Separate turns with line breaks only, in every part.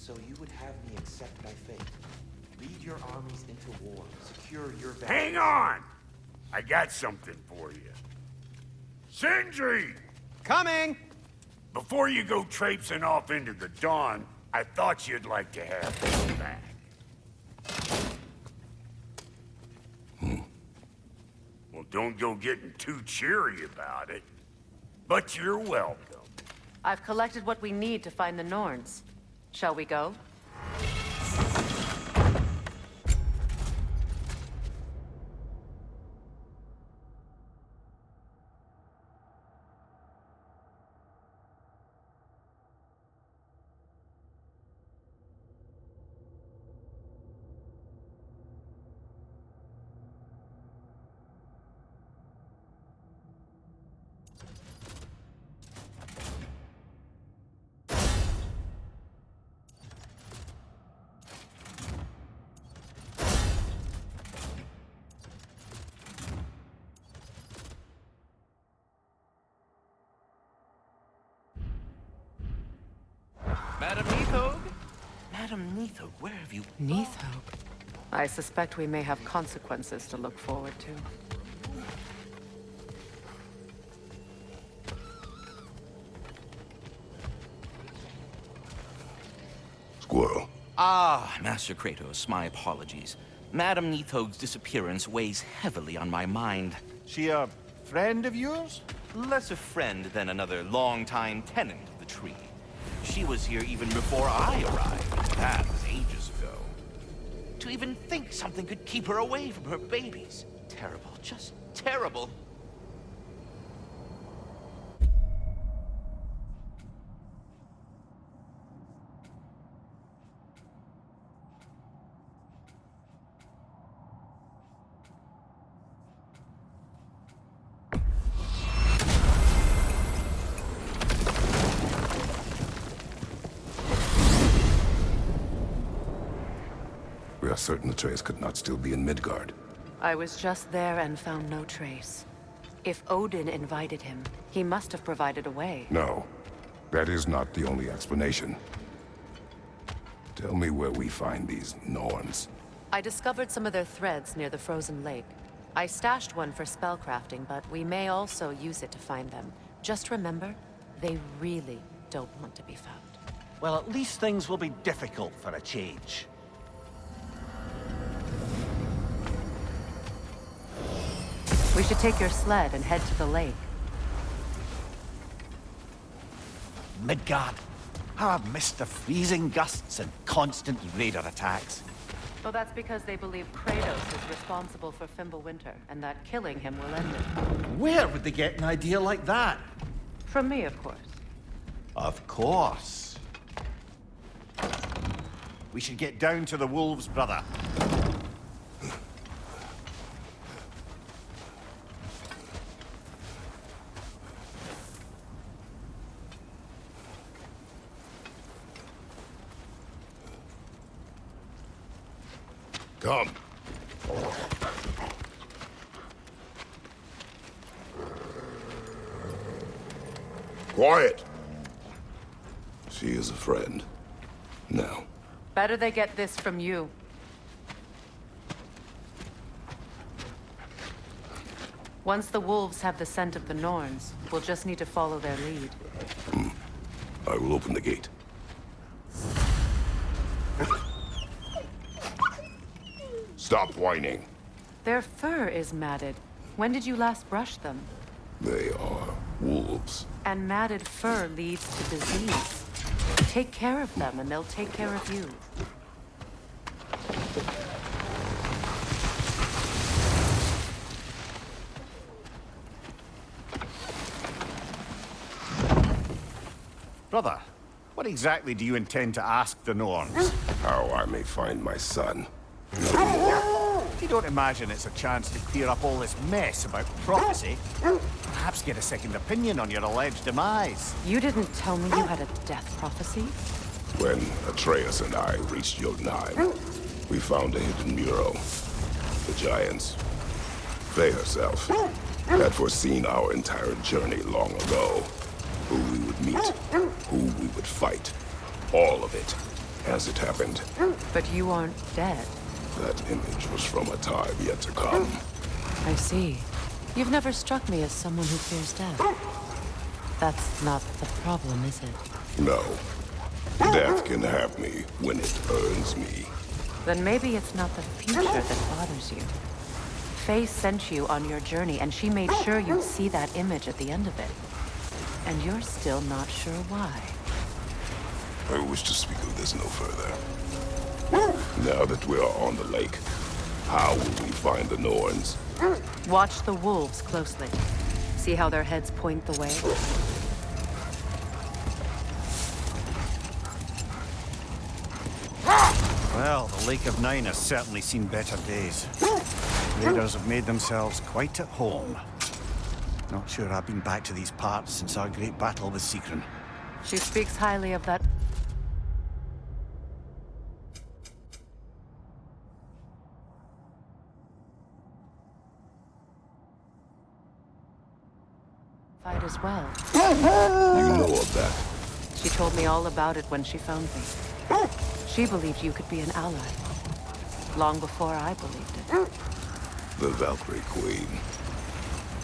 So you would have me accept my fate. Lead your armies into war. Secure your
Hang on! I got something for you. Sindri!
Coming!
Before you go traipsing off into the dawn, I thought you'd like to have this back. Well, don't go getting too cheery about it. But you're welcome.
I've collected what we need to find the Norns. Shall we go?
Madam Neathog? Madam Neathog, where have you...
Neathog. I suspect we may have consequences to look forward to.
Squirrel.
Ah, Master Kratos, my apologies. Madam Neathog's disappearance weighs heavily on my mind.
She a friend of yours?
Less a friend than another long-time tenant of the tree. She was here even before I arrived. That was ages ago. To even think something could keep her away from her babies. Terrible, just terrible.
We are certain Atreus could not still be in Midgard.
I was just there and found no trace. If Odin invited him, he must have provided a way.
No, that is not the only explanation. Tell me where we find these Norns.
I discovered some of their threads near the frozen lake. I stashed one for spellcrafting, but we may also use it to find them. Just remember, they really don't want to be found.
Well, at least things will be difficult for a change.
We should take your sled and head to the lake.
Midgard. How I've missed the freezing gusts and constant raider attacks.
Well, that's because they believe Kratos is responsible for Fimbulwinter, and that killing him will end it.
Where would they get an idea like that?
From me, of course.
Of course. We should get down to the wolves, brother.
Come. Quiet. She is a friend. Now.
Better they get this from you. Once the wolves have the scent of the Norns, we'll just need to follow their lead.
I will open the gate. Stop whining.
Their fur is matted. When did you last brush them?
They are wolves.
And matted fur leads to disease. Take care of them, and they'll take care of you.
Brother, what exactly do you intend to ask the Norns?
How I may find my son.
You don't imagine it's a chance to clear up all this mess about prophecy? Perhaps get a second opinion on your alleged demise.
You didn't tell me you had a death prophecy?
When Atreus and I reached Jotunheim, we found a hidden mural. The giants, they herself, had foreseen our entire journey long ago. Who we would meet, who we would fight, all of it. as it happened.
But you aren't dead.
That image was from a time yet to come.
I see. You've never struck me as someone who fears death. That's not the problem, is it?
No. Death can have me when it earns me.
Then maybe it's not the future that bothers you. Faye sent you on your journey, and she made sure you'd see that image at the end of it. And you're still not sure why.
I wish to speak of this no further. Now that we are on the lake, how will we find the Norns?
Watch the wolves closely. See how their heads point the way?
Well, the Lake of Nine has certainly seen better days. Raiders have made themselves quite at home. Not sure I've been back to these parts since our great battle with Seekron.
She speaks highly of that. Fight as well.
You know of that?
She told me all about it when she found me. She believed you could be an ally. Long before I believed it.
The Valkyrie Queen.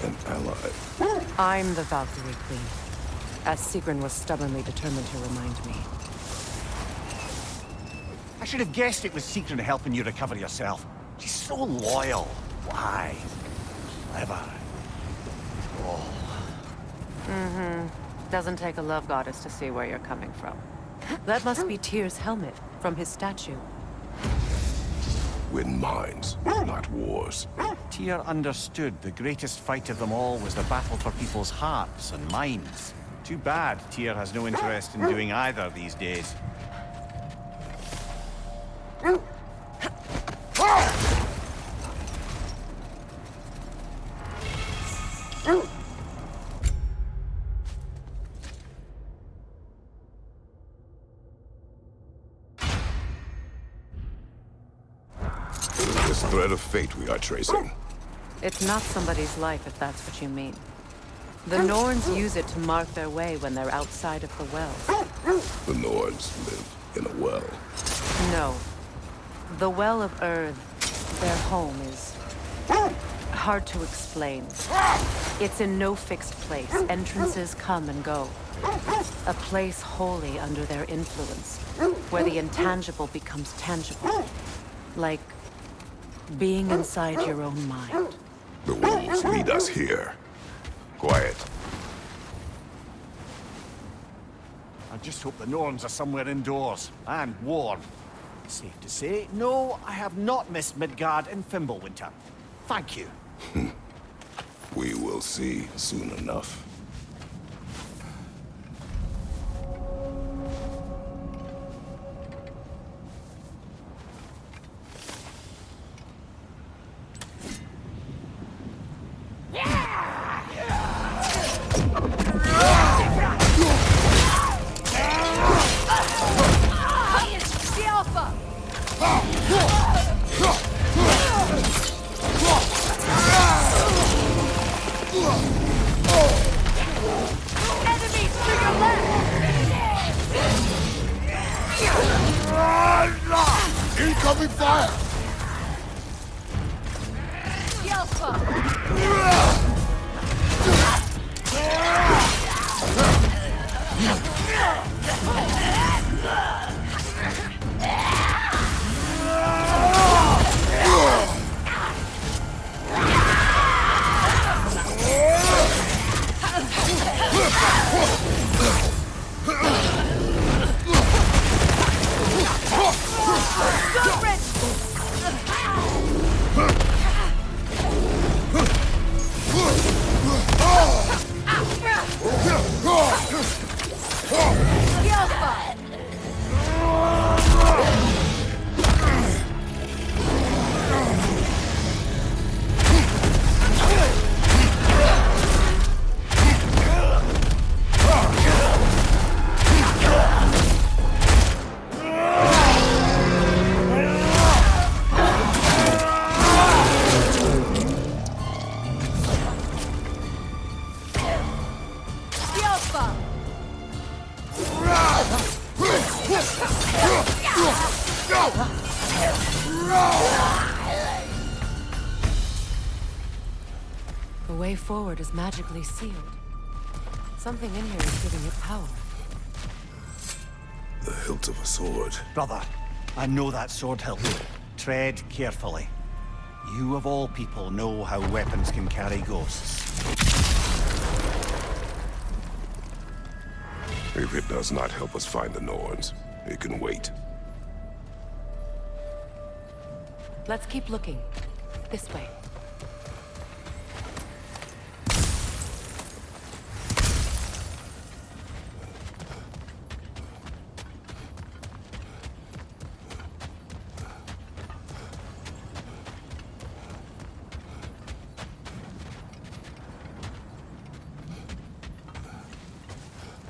An ally.
I'm the Valkyrie Queen. As Seekron was stubbornly determined to remind me.
I should have guessed it was Seekron helping you recover yourself. She's so loyal. Why? Clever. Oh.
Doesn't take a love goddess to see where you're coming from. That must be Tyr's helmet from his statue.
Win minds, not wars.
Tyr understood the greatest fight of them all was the battle for people's hearts and minds. Too bad Tyr has no interest in doing either these days.
This thread of fate we are tracing.
It's not somebody's life, if that's what you mean. The Norns use it to mark their way when they're outside of the well.
The Norns live in a well.
No. The Well of Earth, their home, is hard to explain. It's in no fixed place. Entrances come and go. A place wholly under their influence, where the intangible becomes tangible. Like being inside your own mind.
The wolves lead us here. Quiet.
I just hope the Norns are somewhere indoors and warm. Safe to say, no, I have not missed Midgard in Fimbulwinter. Thank you.
We will see soon enough.
Incoming fire!
way forward is magically sealed. Something in here is giving it power.
The hilt of a sword.
Brother, I know that sword hilt. Tread carefully. You of all people know how weapons can carry ghosts.
If it does not help us find the Norns, it can wait.
Let's keep looking. This way.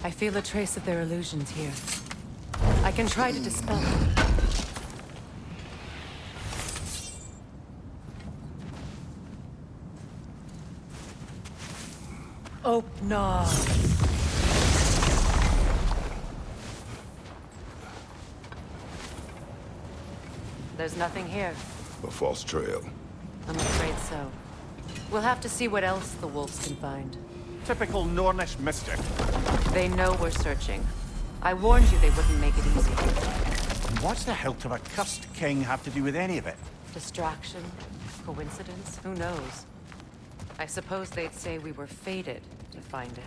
I feel a trace of their illusions here. I can try to dispel them. Opna. There's nothing here.
A false trail.
I'm afraid so. We'll have to see what else the wolves can find.
Typical Nornish mystic.
They know we're searching. I warned you they wouldn't make it easy.
And what's the hilt of a cursed king have to do with any of it?
Distraction? Coincidence? Who knows? I suppose they'd say we were fated to find it.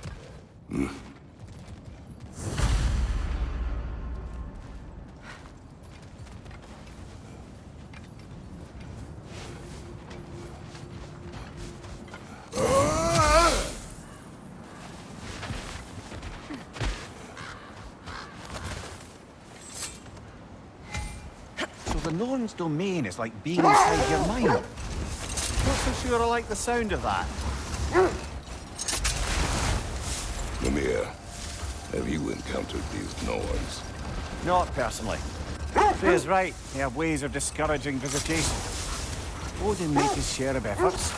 So the Norn's domain is like being inside your mind. Not so sure I like the sound of that.
Mimir, have you encountered these Norns?
Not personally. Freya's right. They have ways of discouraging visitation. Odin made his share of efforts.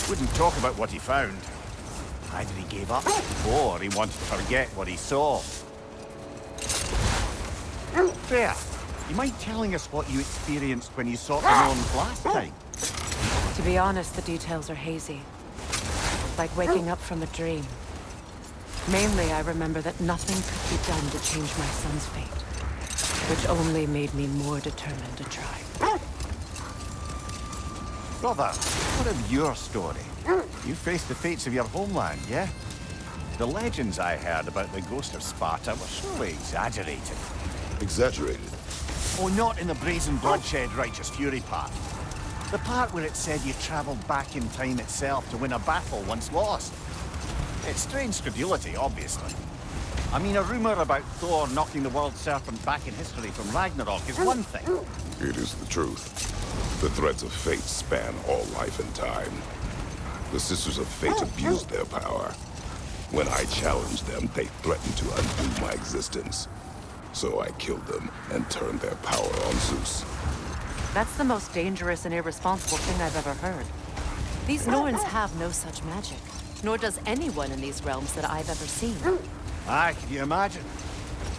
Wouldn't talk about what he found. Either he gave up, or he wanted to forget what he saw. Freya, you mind telling us what you experienced when you sought the Norns last time?
To be honest, the details are hazy. Like waking up from a dream. Mainly, I remember that nothing could be done to change my son's fate. Which only made me more determined to try.
Brother, what of your story? You faced the fates of your homeland, yeah? The legends I heard about the ghost of Sparta were surely exaggerated.
Exaggerated?
Oh, not in the brazen bloodshed righteous fury part. The part where it said you traveled back in time itself to win a battle once lost. It's strange credulity, obviously. I mean, a rumor about Thor knocking the world serpent back in history from Ragnarok is one thing.
It is the truth. The threads of fate span all life and time. The Sisters of Fate abused their power. When I challenged them, they threatened to undo my existence. So I killed them and turned their power on Zeus.
That's the most dangerous and irresponsible thing I've ever heard. These Norns have no such magic. Nor does anyone in these realms that I've ever seen.
Aye, can you imagine?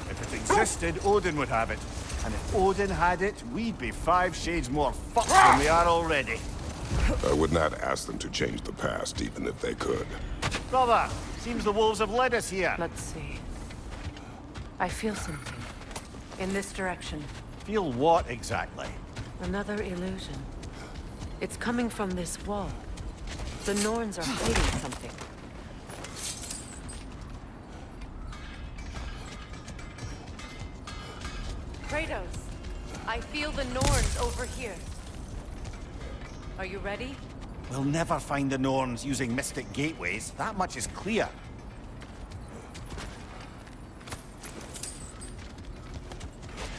If it existed, Odin would have it. And if Odin had it, we'd be 5 shades more fucked than we are already.
I would not ask them to change the past, even if they could.
Brother, seems the wolves have led us here.
Let's see. I feel something. In this direction.
Feel what exactly?
Another illusion. It's coming from this wall. The Norns are hiding something. Kratos, I feel the Norns over here. Are you ready?
We'll never find the Norns using mystic gateways. That much is clear.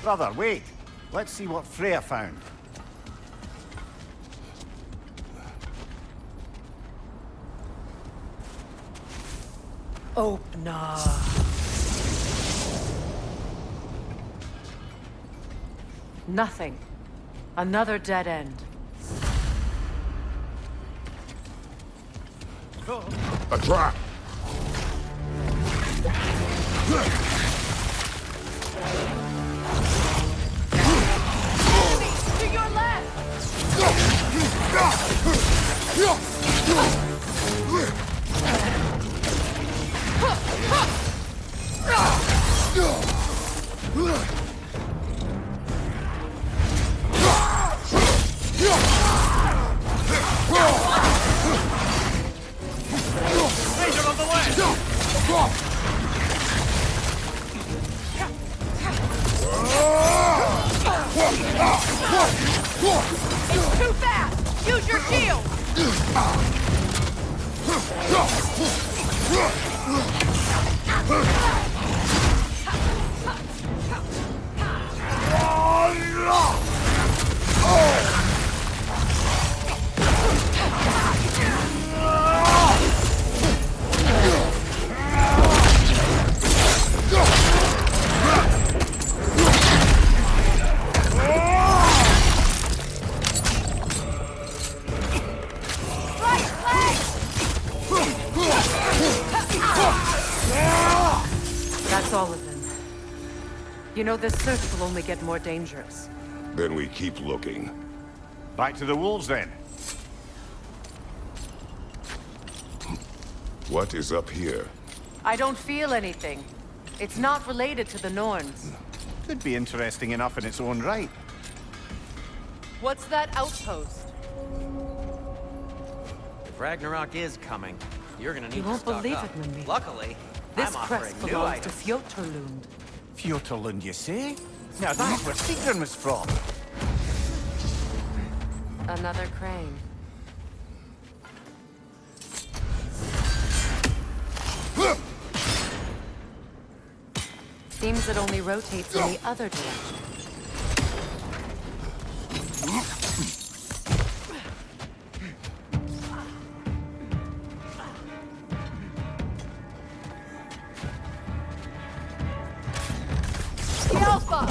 Brother, wait. Let's see what Freya found.
Opna. Nothing. Another dead end.
A trap!
To your left! It's too fast! Use your shield! That's all of them. You know, this search will only get more dangerous.
Then we keep looking.
Back to the wolves, then.
What is up here?
I don't feel anything. It's not related to the Norns.
Could be interesting enough in its own right.
What's that outpost?
If Ragnarok is coming, you're gonna need
You
to
won't
stock
believe
up.
it, Mimmi.
Luckily,
This
I'm offering
crest
new
belongs to
items.
Fjotorlund.
Fjotorlund, you say? Now that's where Sigrun was from.
Another crane. Seems it only rotates in the other direction. Alpha!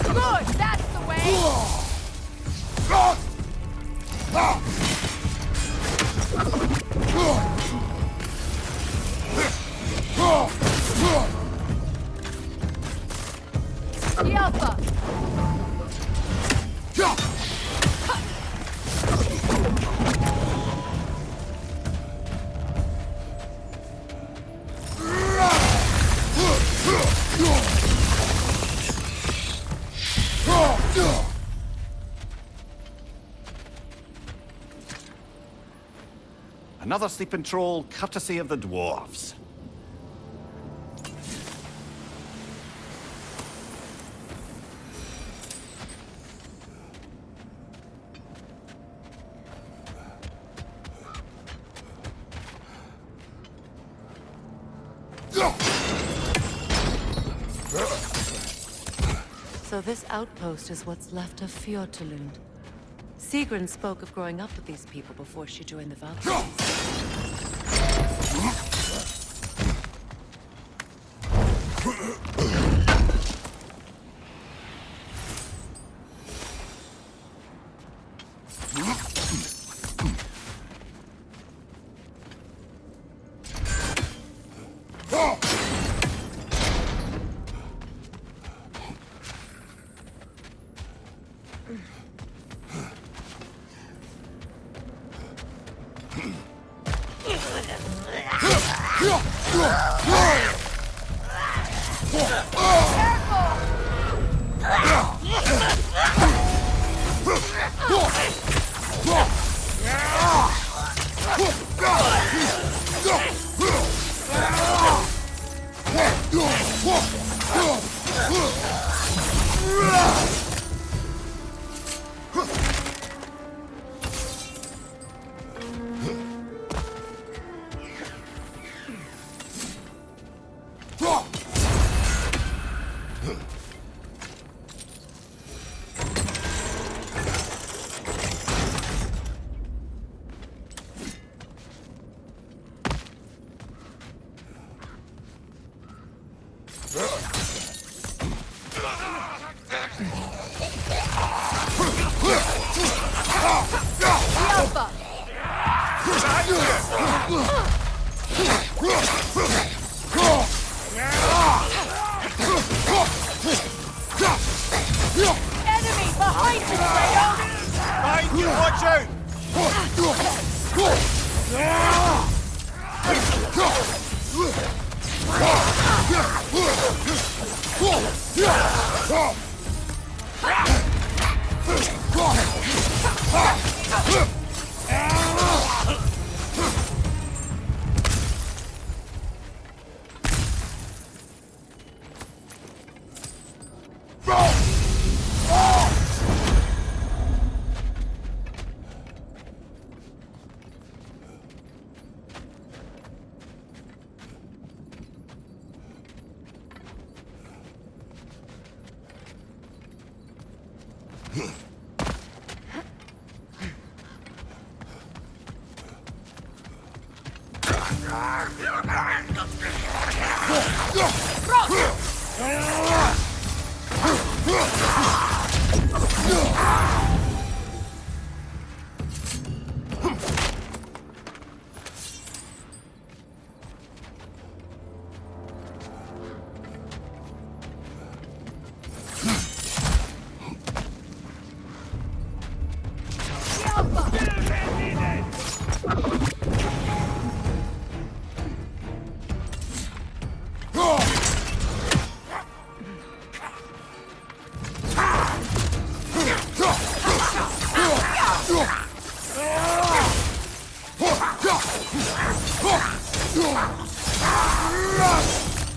Good, that's the way! The Alpha!
Another sleeping troll, courtesy of the dwarves.
So this outpost is what's left of Fjotorlund. Sigrun spoke of growing up with these people before she joined the Valkyries. Enemy behind you, Kratos!
Behind you, watch out!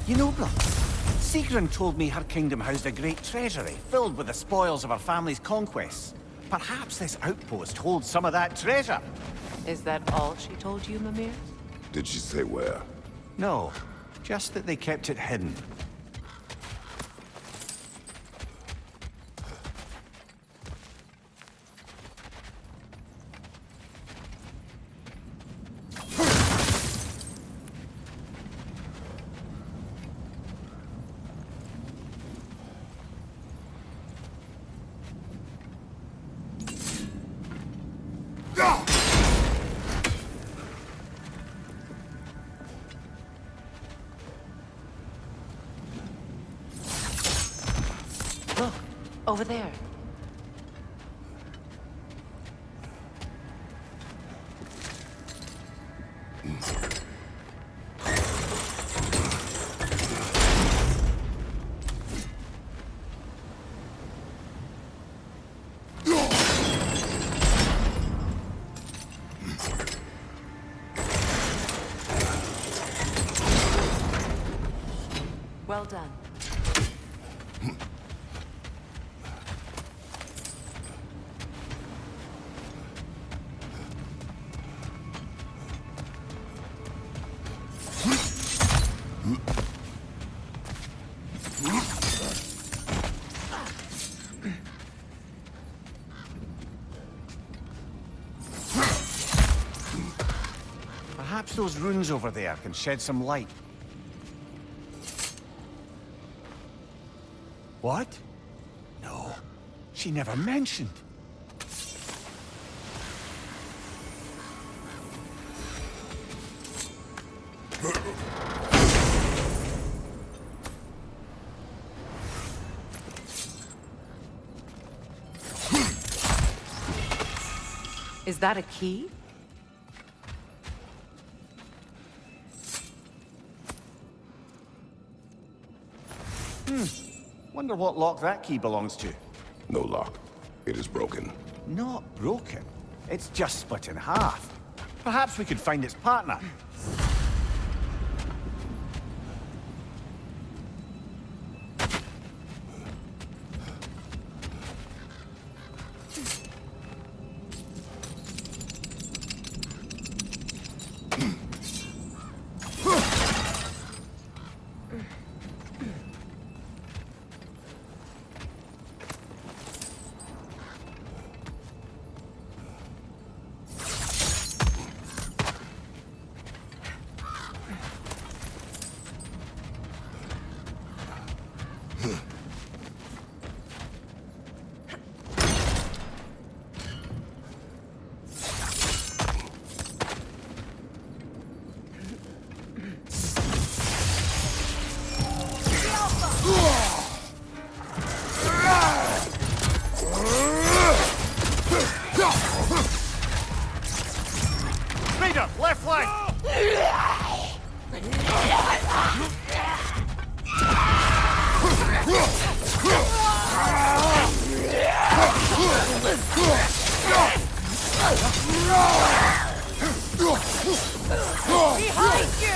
You know, brother, Sigrun told me her kingdom housed a great treasury filled with the spoils of her family's conquests. Perhaps this outpost holds some of that treasure.
Is that all she told you, Mimir?
Did she say where?
No, just that they kept it hidden.
Look, over there. Well done.
Perhaps those runes over there can shed some light. What? No, she never mentioned.
Is that a key?
Wonder what lock that key belongs to.
No lock. It is broken.
Not broken. It's just split in half. Perhaps we could find its partner. Raider, left flank!
Behind you!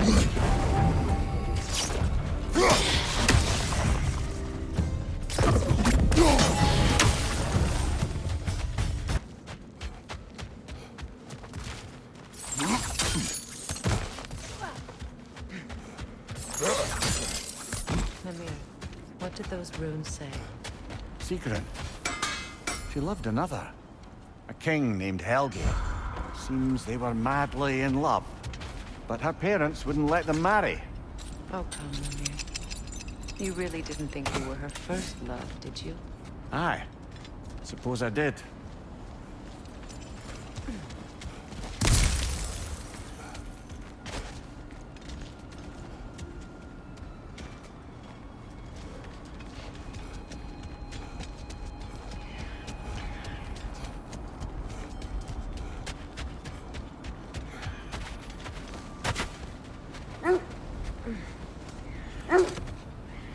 Mimir, what did those runes say?
Sigrun. She loved another. A king named Helge. Seems they were madly in love. But her parents wouldn't let them marry.
Oh, come, Mimir. You really didn't think you were her first love, did you?
Aye. Suppose I did.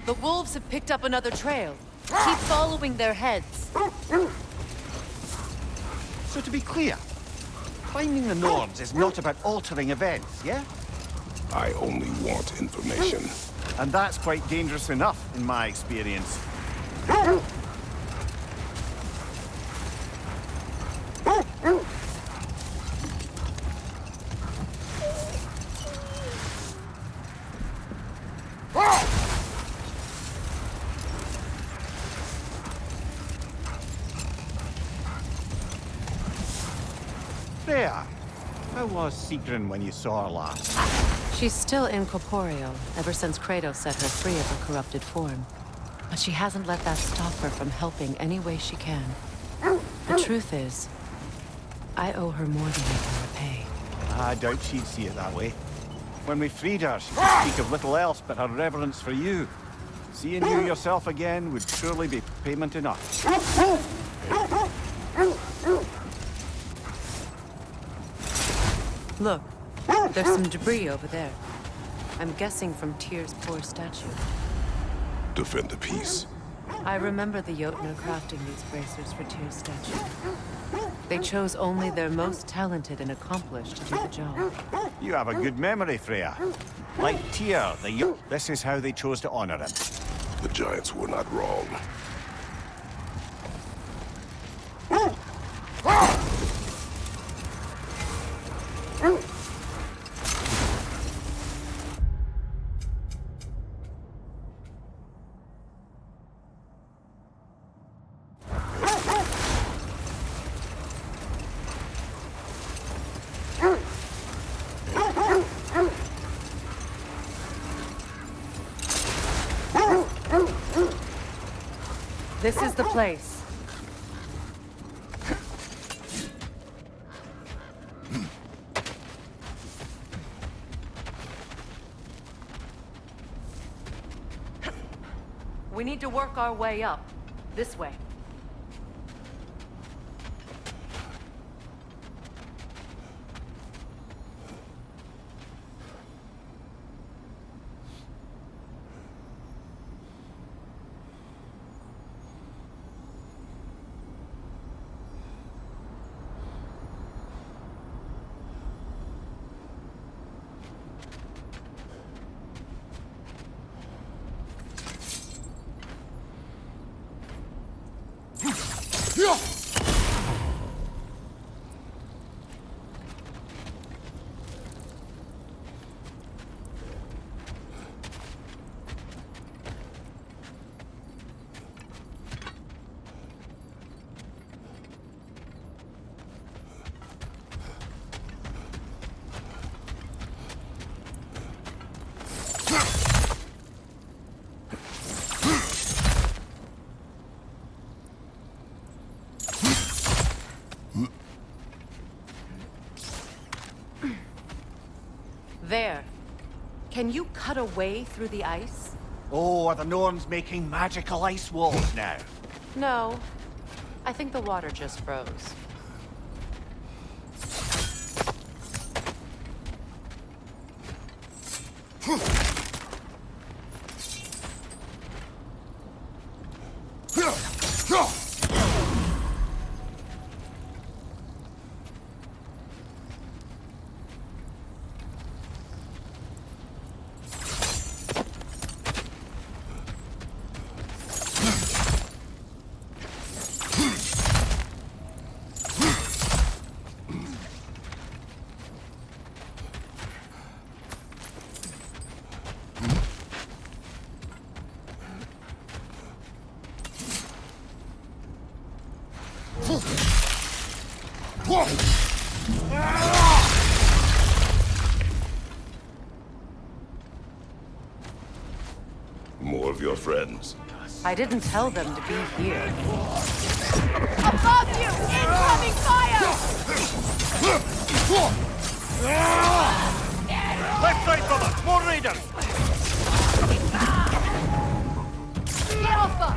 The wolves have picked up another trail. Keep following their heads.
So to be clear, finding the Nords is not about altering events, yeah?
I only want information.
And that's quite dangerous enough, in my experience. Freya, how was Sigrun when you saw her last?
She's still incorporeal, ever since Kratos set her free of her corrupted form. But she hasn't let that stop her from helping any way she can. The truth is, I owe her more than I can repay.
I doubt she'd see it that way. When we freed her, she could speak of little else but her reverence for you. Seeing you yourself again would surely be payment enough.
Look, there's some debris over there. I'm guessing from Tyr's poor statue.
Defend the peace.
I remember the Jotnar crafting these bracers for Tyr's statue. They chose only their most talented and accomplished to do the job.
You have a good memory, Freya. Like Tyr, this is how they chose to honor him.
The Giants were not wrong.
This is the place. We need to work our way up. This way. There. Can you cut a way through the ice?
Oh, are the Norns making magical ice walls now?
No. I think the water just froze.
More of your friends.
I didn't tell them to be here.
Above you! Incoming fire!
Left side, brother! More raiders!
Get off her!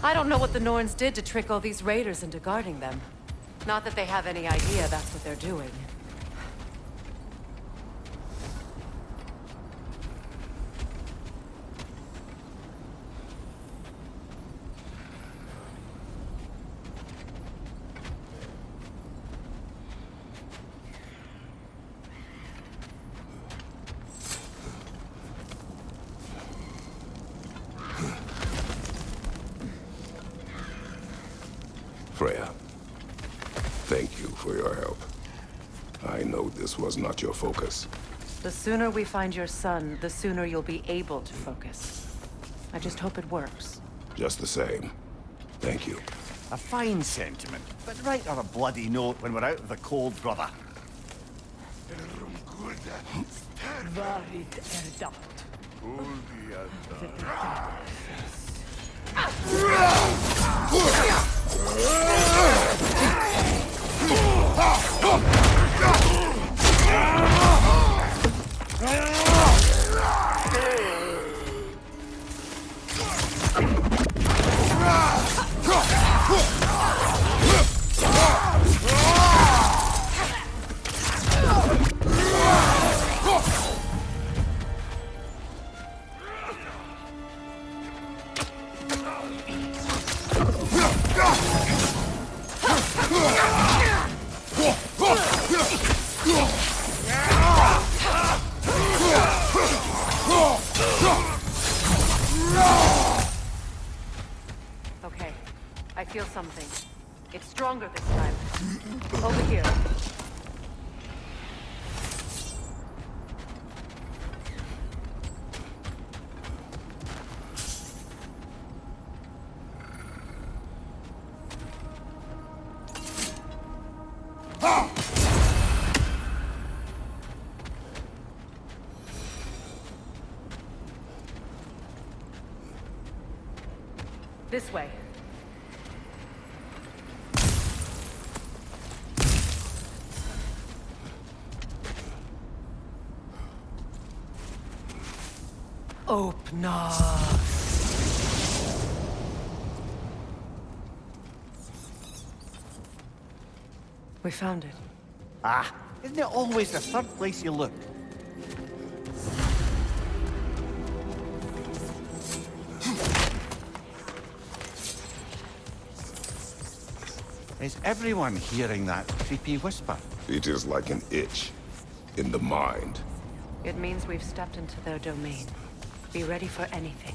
I don't know what the Norns did to trick all these raiders into guarding them. Not that they have any idea that's what they're doing.
Freya, thank you for your help. I know this was not your focus.
The sooner we find your son, the sooner you'll be able to focus. I just hope it works.
Just the same, thank you.
A fine sentiment, but write on a bloody note when we're out of the cold, brother.
Okay, I feel something. It's stronger this time. Over here. This way. Open up. We found it.
Ah, isn't it always the third place you look? Is everyone hearing that creepy whisper?
It is like an itch in the mind.
It means we've stepped into their domain. Be ready for anything.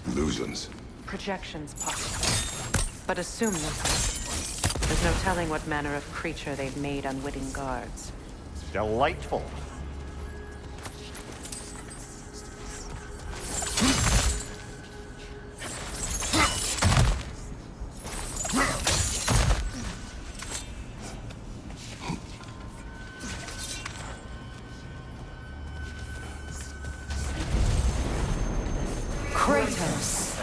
Illusions.
Projections possible. But assume nothing. There's no telling what manner of creature they've made unwitting guards.
Delightful.
Kratos,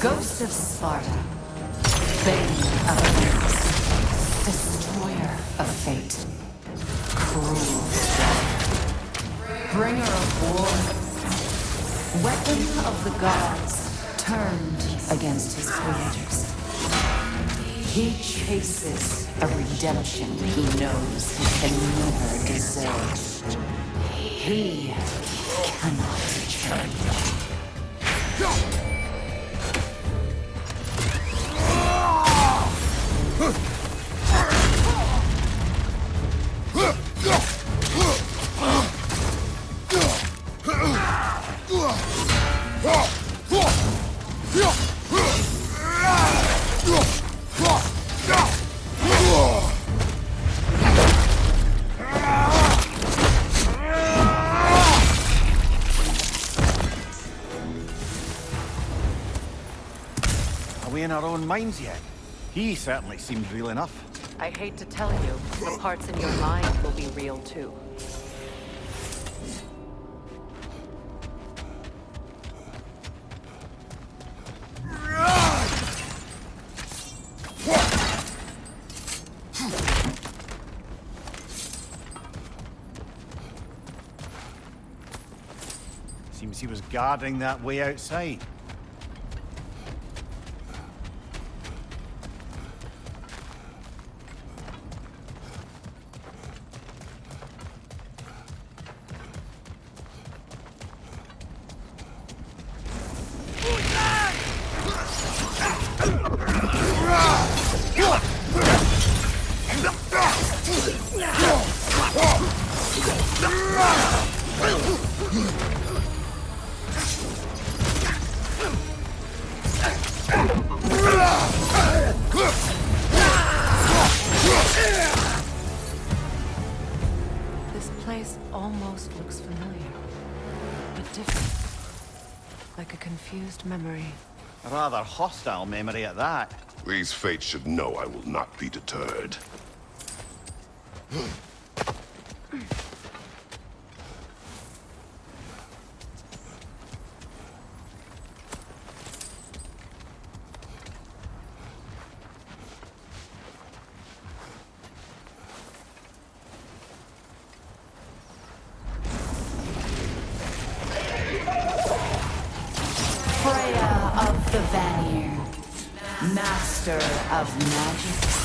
Ghost of Sparta, Bane of Olympus, Destroyer of Fate, Cruel Strike, Bringer of War, Weapon of the Gods, turned against his creators. He chases a redemption he knows he can never deserve. He cannot change.
fully in our own minds yet. He certainly seemed real enough.
I hate to tell you, the parts in your mind will be real too.
Seems he was guarding that way outside.
This place almost looks familiar, but different. Like a confused memory.
A rather hostile memory at that.
These fates should know I will not be deterred.
Freya of the Vanir, Master of Magics,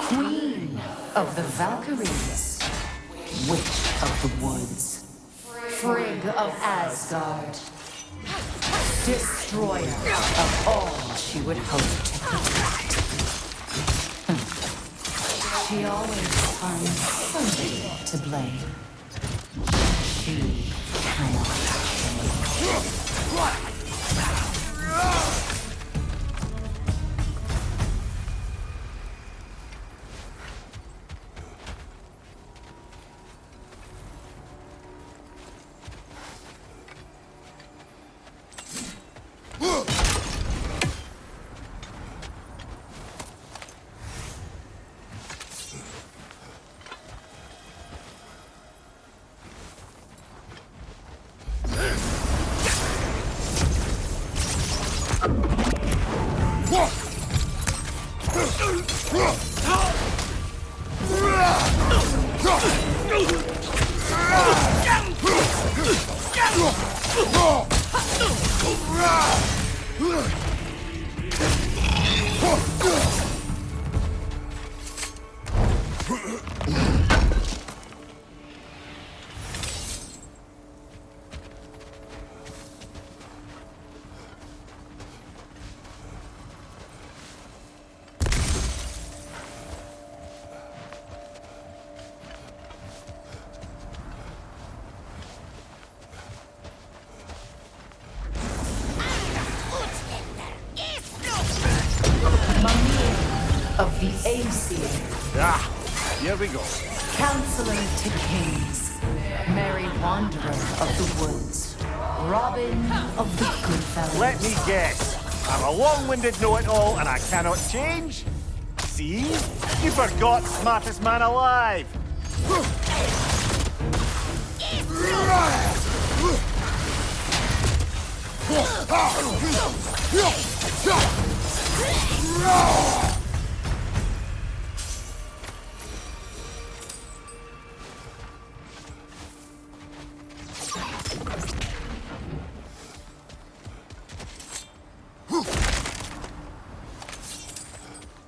Queen of the Valkyries, Witch of the Woods, Frigg of Asgard, Destroyer of all she would hope to protect. She always finds somebody to blame. She cannot change. Of the Aesir,
Here we go.
Counselor to Kings, Merry Wanderer of the Woods, Robin of the Goodfellas.
Let me guess. I'm a long-winded know-it-all and I cannot change? See? You forgot smartest man alive.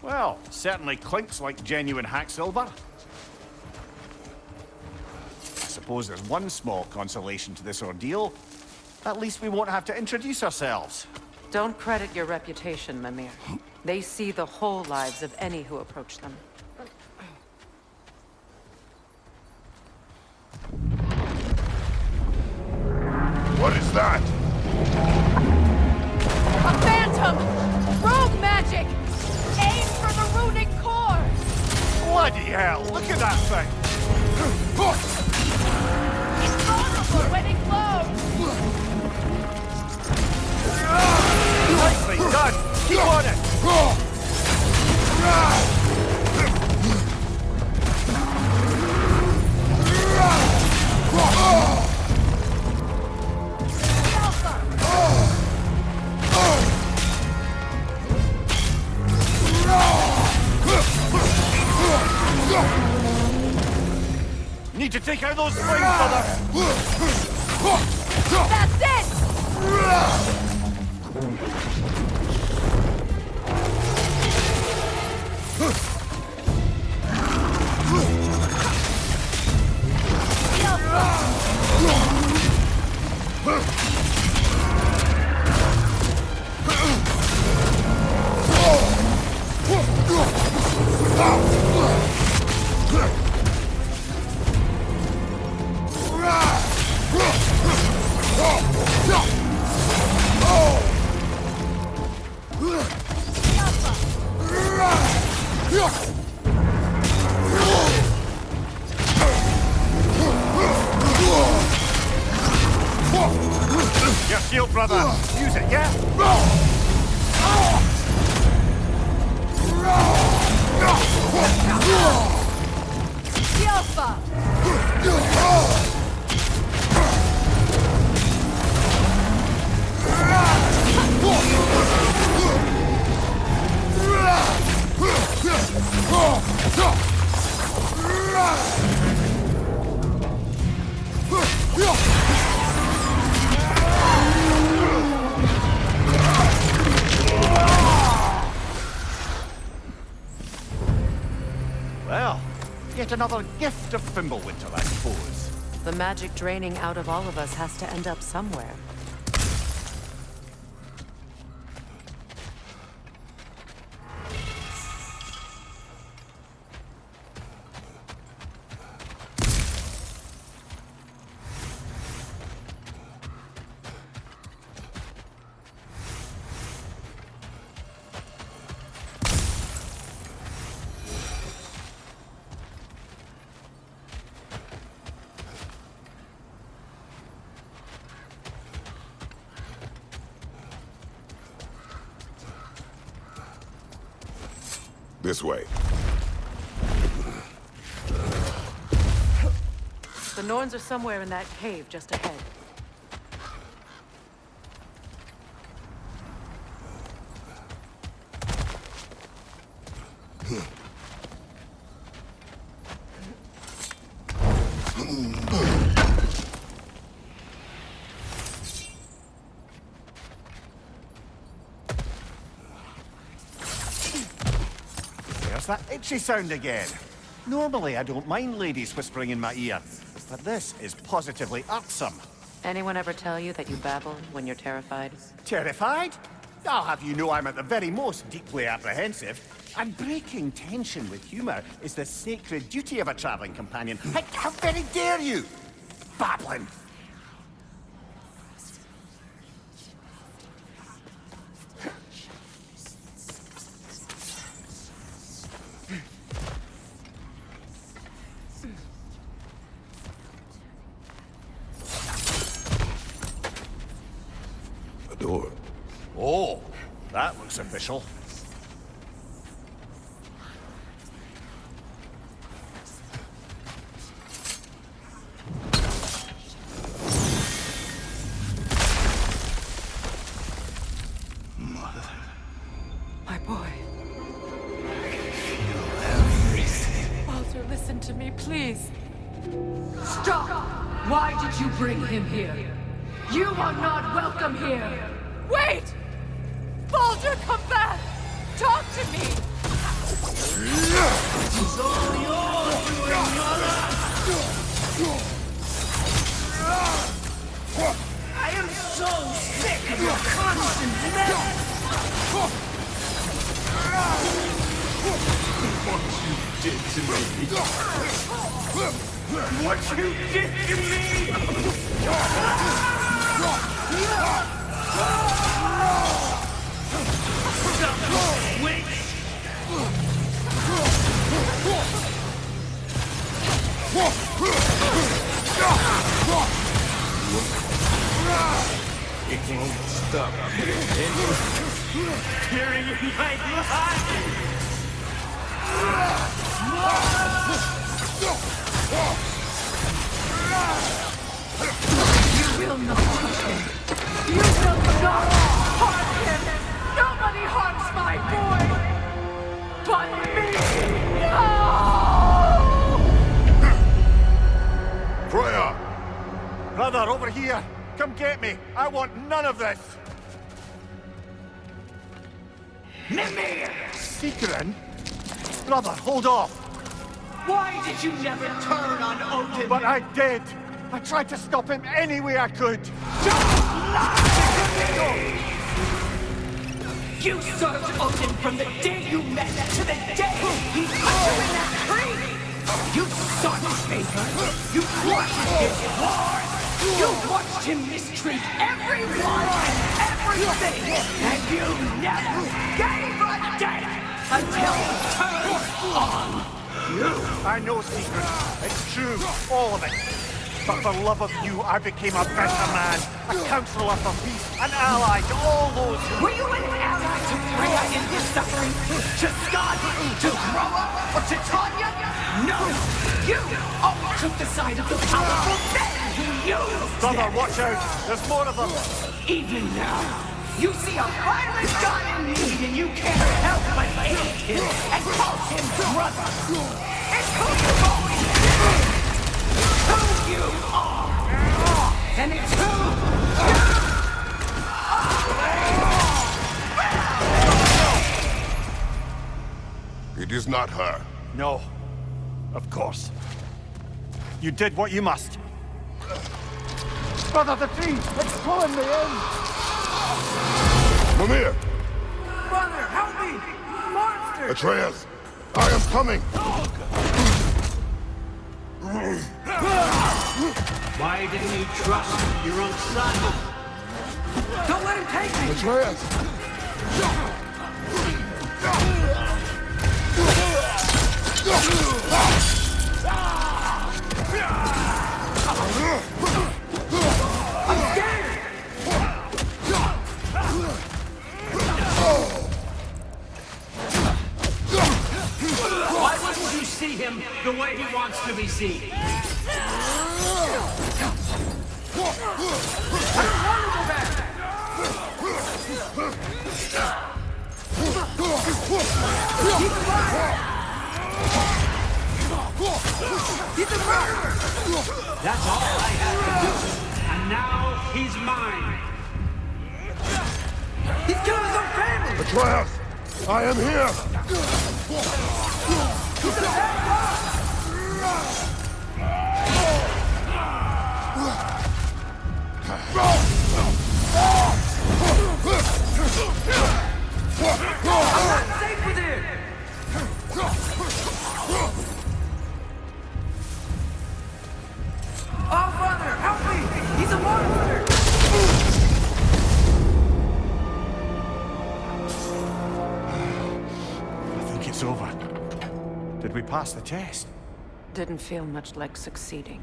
Well, certainly clinks like genuine hack silver. I suppose there's one small consolation to this ordeal. At least we won't have to introduce ourselves.
Don't credit your reputation, Mimir. They see the whole lives of any who approach them.
What is that?
A phantom! Rogue magic! Aim for the runic core!
Bloody hell, look at that thing!
It's vulnerable when it glows!
Nicely done! Keep on it! swing for the...
That's it!
Your shield, brother! Use it, yeah?
Alpha!
Well, yet another gift of Fimbulwinter, I suppose.
The magic draining out of all of us has to end up somewhere.
This way.
The Norns are somewhere in that cave just ahead.
There's that itchy sound again. Normally, I don't mind ladies whispering in my ear, but this is positively irksome.
Anyone ever tell you that you babble when you're terrified?
Terrified? I'll have you know I'm at the very most deeply apprehensive. And breaking tension with humor is the sacred duty of a traveling companion. How very dare you? Babbling!
A door.
Oh, that looks official.
My boy. Baldur, listen to me, please.
Stop! Why did you bring him here? You are not welcome here!
Wait! Baldur, come back! Talk to me!
I am so sick of your constant mess!
What you did to me! Wait! It won't stop. Tearing in my blood!
You will not touch him! You will not harm him!
Nobody harms my boy! But me! No!
Freya!
Brother, over here! Come get me! I want none of this!
Mimir!
Seekerin? Brother, hold off!
Why did you never turn on Odin?
But I did! I tried to stop him any way I could!
You served Odin from the day you met to the day he put you in that tree! You sought his favor, you quashed his wars, you watched him mistreat everyone and everything, and you never gave a damn until he turned on you!
I know, Secret. It's true, all of it. But for love of you, I became a better man, a counselor for peace, an ally to all those who...
Were you an ally to Freya in his suffering? To Scott? To Groa? Or to Tanya? No! You always took the side of the powerful men who used
Brother,
them.
watch out! There's more of them!
Even now, you see a violent god in need and you can't help but hate him and call him brother. It's who you've always been! Who you are! And it's who
It is not her.
No. Of course. You did what you must. Brother, the tree! It's pulling me in!
Mimir!
Brother, help me! Monster!
Atreus! I am coming!
Why didn't you trust your own son? Don't let him take me!
Atreus!
I'm scared! Why wouldn't you see him the way he wants to be seen? He's a murderer! That's all I had to do. And now he's mine. He's killed his own family!
Atreus! I am here!
He's a bad guy! I'm not safe with him! Oh, Father, help me! He's a monster!
I think it's over. Did we pass the test?
Didn't feel much like succeeding.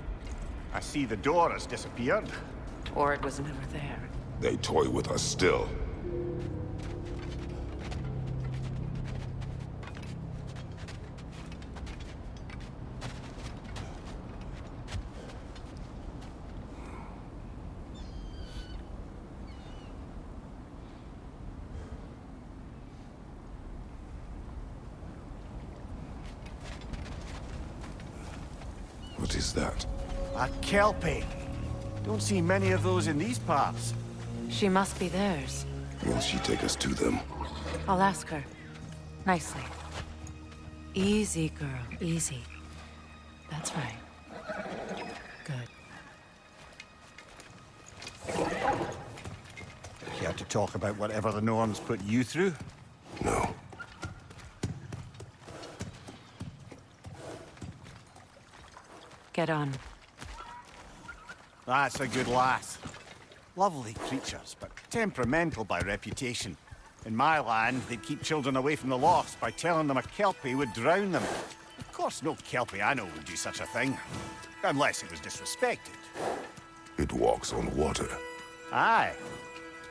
I see the door has disappeared.
Or it was never there.
They toy with us still. What is that?
A Kelpie. Don't see many of those in these parts.
She must be theirs.
Will she take us to them?
I'll ask her. Nicely. Easy, girl. Easy. That's right. Good.
Care to talk about whatever the Norns put you through?
No.
Get on.
That's a good lass. Lovely creatures, but temperamental by reputation. In my land, they'd keep children away from the lost by telling them a Kelpie would drown them. Of course, no Kelpie I know would do such a thing. Unless it was disrespected.
It walks on water.
Aye.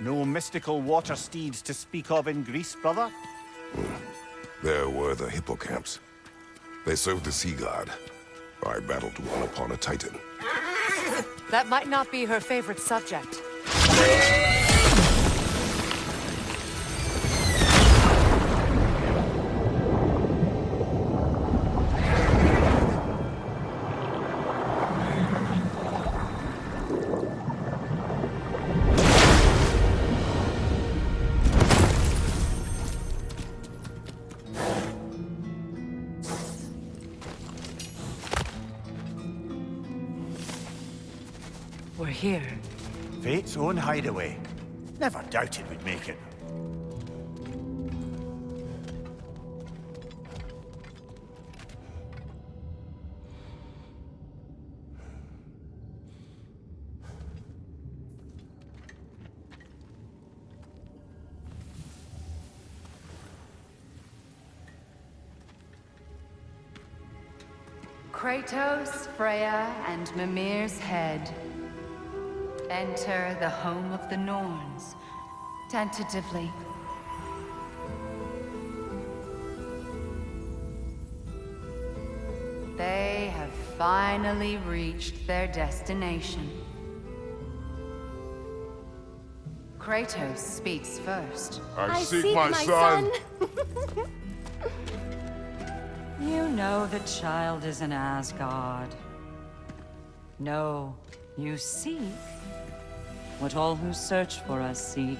No mystical water steeds to speak of in Greece, brother?
There were the hippocamps. They served the sea god. I battled one upon a titan.
That might not be her favorite subject. We're here.
Fate's own hideaway. Never doubted we'd make it.
Kratos, Freya, and Mimir's head. Enter the home of the Norns, tentatively. They have finally reached their destination. Kratos speaks first.
I seek my son.
You know the child is in Asgard. No, you seek what all who search for us seek.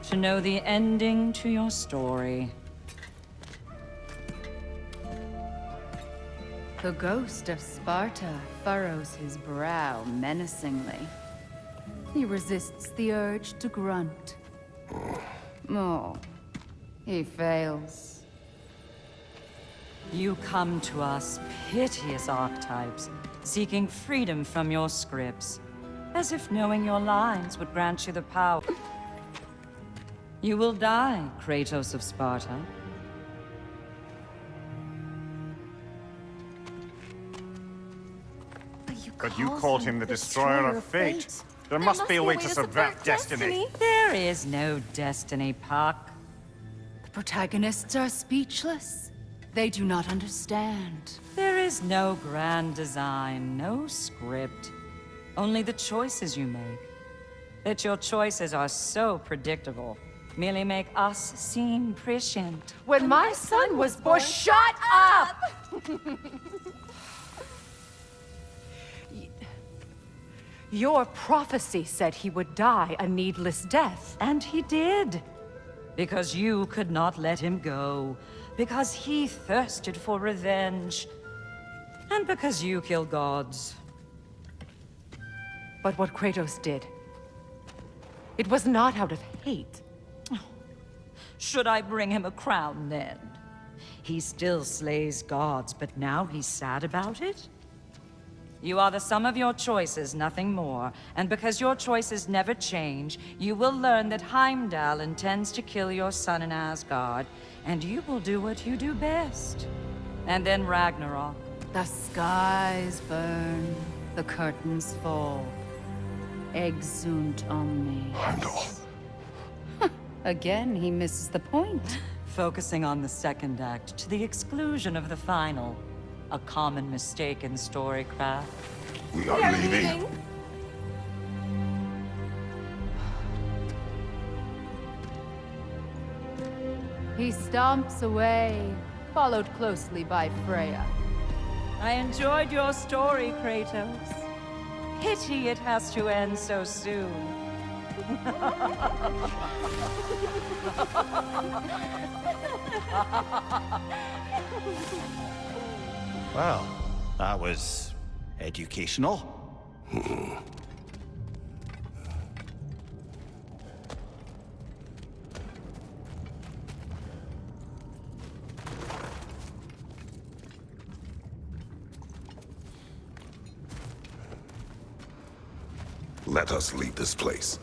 To know the ending to your story.
The ghost of Sparta furrows his brow menacingly. He resists the urge to grunt. Oh, he fails.
You come to us, piteous archetypes, seeking freedom from your scripts, as if knowing your lines would grant you the power. You will die, Kratos of Sparta.
But you called him the Destroyer of Fate. There must be a way to subvert destiny.
There is no destiny, Puck.
The protagonists are speechless. They do not understand.
There is no grand design, no script. Only the choices you make. That your choices are so predictable, merely make us seem prescient.
When my son was born, shut up! Your prophecy said he would die a needless death.
And he did. Because you could not let him go. Because he thirsted for revenge. And because you kill gods.
But what Kratos did, it was not out of hate.
Should I bring him a crown then? He still slays gods, but now he's sad about it? You are the sum of your choices, nothing more. And because your choices never change, you will learn that Heimdall intends to kill your son in Asgard, and you will do what you do best. And then Ragnarok.
The skies burn, the curtains fall. Exunt omnes.
Heimdall.
Again, he misses the point.
Focusing on the second act to the exclusion of the final. A common mistake in storycraft.
We are leaving.
He stomps away, followed closely by Freya.
I enjoyed your story, Kratos. Pity it has to end so soon.
Well, that was educational.
Let us leave this place.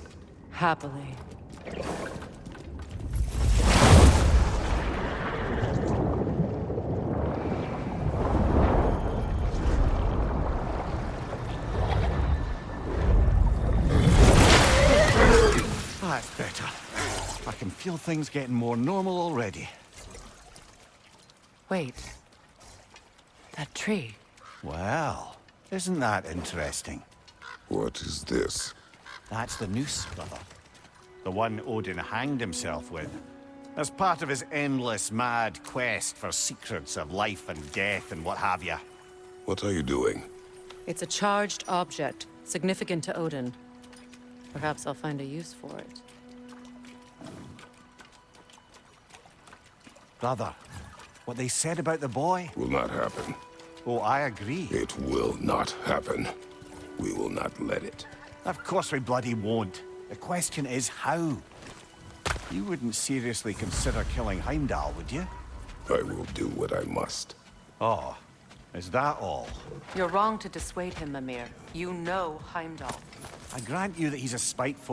Happily.
That's better. I can feel things getting more normal already.
Wait. That tree.
Well, isn't that interesting?
What is this?
That's the noose, brother. The one Odin hanged himself with. As part of his endless, mad quest for secrets of life and death and what have you.
What are you doing?
It's a charged object, significant to Odin. Perhaps I'll find a use for it.
Brother, what they said about the boy?
Will not happen.
Oh, I agree.
It will not happen. We will not let it.
Of course we bloody won't. The question is how. You wouldn't seriously consider killing Heimdall, would you?
I will do what I must.
Oh, is that all?
You're wrong to dissuade him, Mimir. You know Heimdall.
I grant you that he's a spiteful